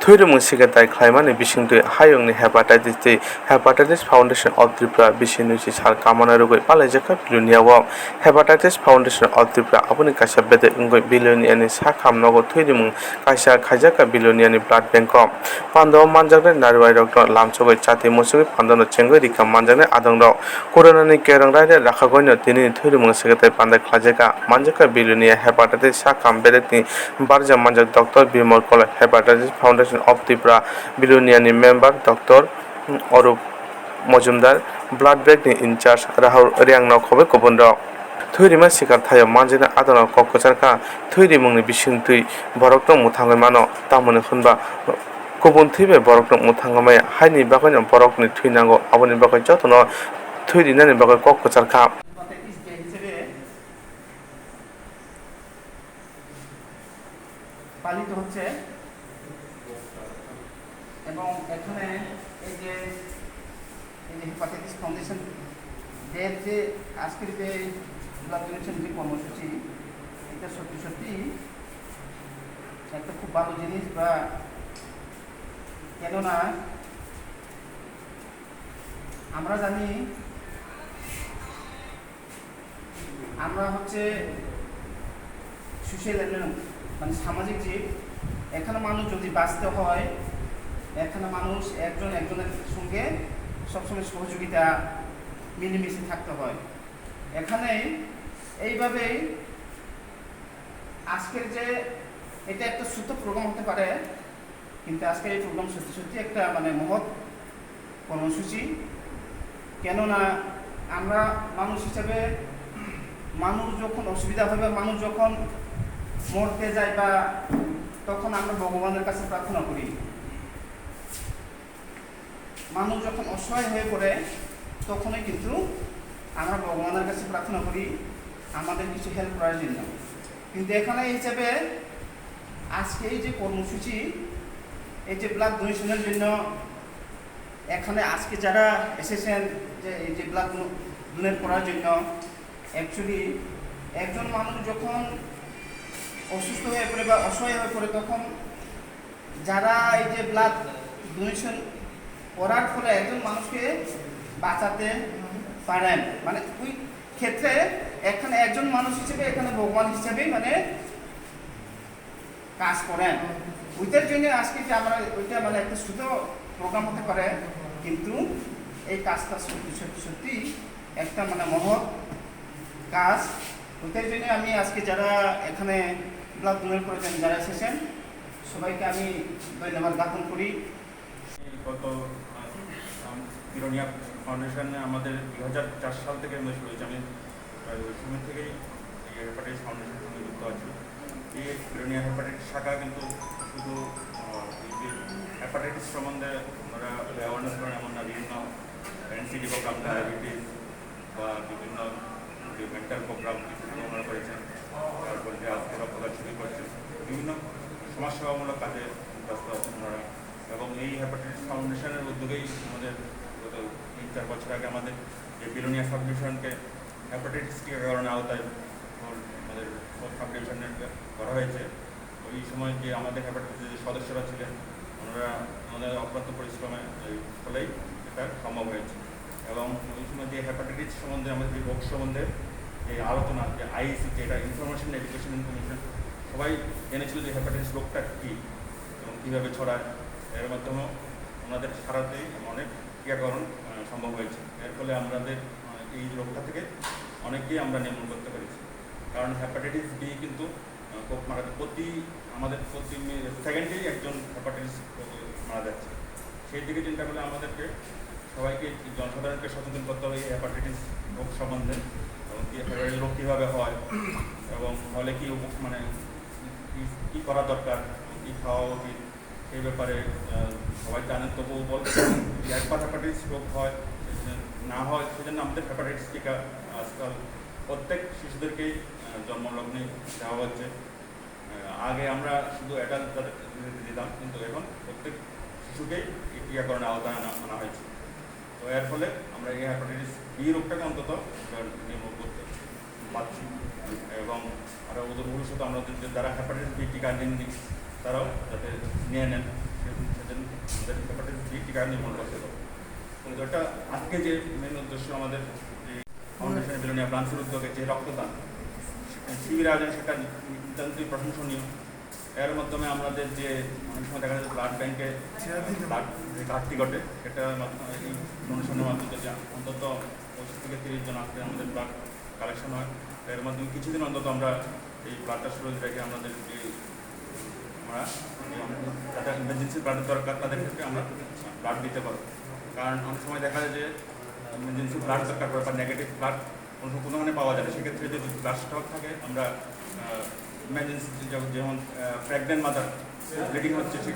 Thwi rimung Sikarthai Pandani Bisingtwi Hayungni Hepatitis Foundation of Tripura Bisingtwi Sal kamana rugoi palaijakha biloniao Hepatitis Foundation of Tripura aboni kaisa bede ungoi biloniani sa kamnogo Thwi rimung kaisa khaijaka biloniani blood bank pando manjakne narwai rok lamchogoi chati mosugoi pandano chengoi rika manjakne adongrok coronani kerang raide rakhagoino tini Thwi rimung Sikarthai Pandai khlajaka manjaka bilonia hepatitis sa kam bedekni barja manjak Dr. Bimal College Hepatitis Foundation of Tripura Biloniani member Dr. Orup Mojumdar blood bank ni incharge Rahul Riangno khobe kubunro Thwi rimung Sikarthai manjina adona kokocharka Thwi rimung ni Bisingtwi borokno muthangoi mano tamoni khunba kubun thibe borokno muthangomai haini bakoino borokni thwi nango aboni bakoi jotono Thwi rinani bakoi kokocharka পালিত হচ্ছে এবং এখানে এই যে hepatitis foundation এর যে আজকের যে ব্লাড ডোনেশন যে কর্মসূচি এটা সত্যি একটা খুব ভালো জিনিস বা কেননা আমরা জানি আমরা হচ্ছে সোশ্যাল এলিমেন্ট মানে সামাজিক জীব এখানে মানুষ যদি বাঁচতে হয় এখানে মানুষ একজন একজনের সঙ্গে সবসময় সহযোগিতা মিলেমিশে থাকতে হয় এখানে এইভাবেই আজকের যে এটা একটা ছোট প্রোগ্রাম হতে পারে কিন্তু আজকের এই প্রোগ্রাম সত্যি একটা মানে মহৎ কর্মসূচি কেননা আমরা মানুষ হিসেবে মানুষ যখন অসুবিধা হবে মানুষ যখন মরতে যায় বা তখন আমরা ভগবানের কাছে প্রার্থনা করি মানুষ যখন অসহায় হয়ে পড়ে তখনই কিন্তু আমরা ভগবানের কাছে প্রার্থনা করি আমাদের কিছু হেল্প করার জন্য কিন্তু এখানে হিসেবে আজকে এই যে কর্মসূচি এই যে ব্লাড ডোনেশনের জন্য এখানে আজকে যারা এসেছেন যে এই যে ব্লাড ডোনেট করার জন্য অ্যাকচুয়ালি একজন মানুষ যখন অসুস্থ হয়ে পড়ে বা অসহায় হয়ে পড়ে তখন যারা এই যে ব্লাড ডোনেশন করার ফলে একজন মানুষকে বাঁচাতে পারেন মানে ওই ক্ষেত্রে এখানে একজন মানুষ হিসেবে এখানে ভগবান হিসেবে মানে কাজ করেন ওইটার জন্য আজকে যে আমরা ওইটা মানে একটা ছোট প্রোগ্রাম হতে পারে কিন্তু এই কাজটা সত্যি একটা মানে মহৎ কাজ ওইটার জন্য আমি আজকে যারা এখানে ব্লাড ডোনেট করেছেন যারা এসেছেন সবাইকে আমি ধন্যবাদ জ্ঞাপন করি গত বিলোনিয়া ফাউন্ডেশনে আমাদের 2004 সাল থেকে আমরা শুরু হয়েছে আমি ওই সময় থেকেই এই হেপাটাইটিস ফাউন্ডেশনের সঙ্গে যুক্ত আছি এই বিলোনিয়া হেপাটাইটিস শাখা কিন্তু শুধু হেপাটাইটিস সম্বন্ধে আমরা অ্যাওয়ারনেস করেন এমন না বিভিন্ন এনসিডি প্রোগ্রাম ডায়াবেটিস বা বিভিন্ন মেন্টাল প্রোগ্রাম কিছু আমরা করেছেন তারপরে যে আজকে রক্তদান শুরু করছেন বিভিন্ন সমাজসেবামূলক কাজে ব্যস্ত আছেন ওনারা এবং এই হেপাটাইটিস ফাউন্ডেশনের উদ্যোগেই আমাদের গত 3-4 বছর আগে আমাদের যে বিলোনিয়া সাব ডিভিশনকে হেপাটাইটিস টিকাকরণের আওতায় আমাদের সাব ডিভিশনের করা হয়েছে ওই সময় যে আমাদের হেপাটাইটিসের যে সদস্যরা ছিলেন ওনারা আমাদের অক্লান্ত পরিশ্রমের ফলেই এটা সম্ভব হয়েছে এবং ওই সময় যে হেপাটাইটিস সম্বন্ধে আমাদের যে রোগ সম্বন্ধে যে আলোচনা যে আইসি যেটা ইনফরমেশন এডুকেশন ইনফরমেশন সবাই জেনেছিল যে হেপাটাইটিস রোগটা কী এবং কীভাবে ছড়ায় এর মাধ্যমে আমাদের সারাতেই অনেক টিকাকরণ সম্ভব হয়েছে এর ফলে আমাদের এই রোগটা থেকে অনেককেই আমরা নির্মূল করতে পেরেছি কারণ হেপাটাইটিস বি কিন্তু খুব আমাদের প্রতি সেকেন্ডেই একজন হেপাটাইটিস মারা যাচ্ছে সেই দিকে চিন্তা করলে আমাদেরকে সবাইকে জনসাধারণকে সচেতন করতে হবে এই হেপাটাইটিস রোগ সম্বন্ধে এবং হেপাটাইটিস রোগ কীভাবে হয় এবং হলে কী মানে কী করা দরকার কী খাওয়া উচিত সেই ব্যাপারে সবাই জানেন তবুও বলতে একবার হেপাটাইটিস রোগ হয় না হয় সেজন্য আমাদের হেপাটাইটিস টিকা আজকাল প্রত্যেক শিশুদেরকেই জন্মলগ্নে দেওয়া হচ্ছে আগে আমরা শুধু অ্যাডাল্টদের দিতাম কিন্তু এখন প্রত্যেক শিশুকেই এই টিকাকরণের আওতায় আনা হয়েছে তো এর ফলে আমরা এই হেপাটাইটিস বি রোগটাকে অন্তত নির্মূল করতে পারছি এবং আরও ভবিষ্যতে আমরা যারা হেপাটাইটিস বি টিকা নেননি তারাও যাতে নিয়ে নেন সেজন্য আমাদের হেপাটাইটিস বি টিকা নির্মাণ করতে হবে। তো এটা আজকে যে মেন উদ্দেশ্য আমাদের যে ফাউন্ডেশন বিলোনিয়া ব্রাঞ্চের উদ্যোগে যে রক্তদান শিবির আয়োজন, সেটা নিতান্তই প্রশংসনীয়। এর মাধ্যমে আমাদের যে অনেক সময় দেখা যায় ব্লাড ব্যাংকে ব্লাড যে ঘাটতি ঘটে, সেটার মাধ্যমে এই ডোনেশনের মাধ্যমে যদি অন্তত 25 থেকে 30 জন আজকে আমাদের ব্লাড কালেকশন হয়, এর মাধ্যমে কিছুদিন অন্তত আমরা এই ব্লাডটা শুরু রেখে আমাদের যে আমরা যারা ইমার্জেন্সি ব্লাডের দরকার তাদের ক্ষেত্রে আমরা ব্লাড দিতে পারবো। কারণ অনেক সময় দেখা যায় যে ইমার্জেন্সি ব্লাড দরকার পড়ে বা নেগেটিভ ব্লাড কোনোখানে পাওয়া যায় না, সেক্ষেত্রে যদি ব্লাড স্টক থাকে আমরা ইমার্জেন্সি যেমন প্রেগনেন্ট মাদার ব্লিডিং হচ্ছে, সেক্ষেত্রে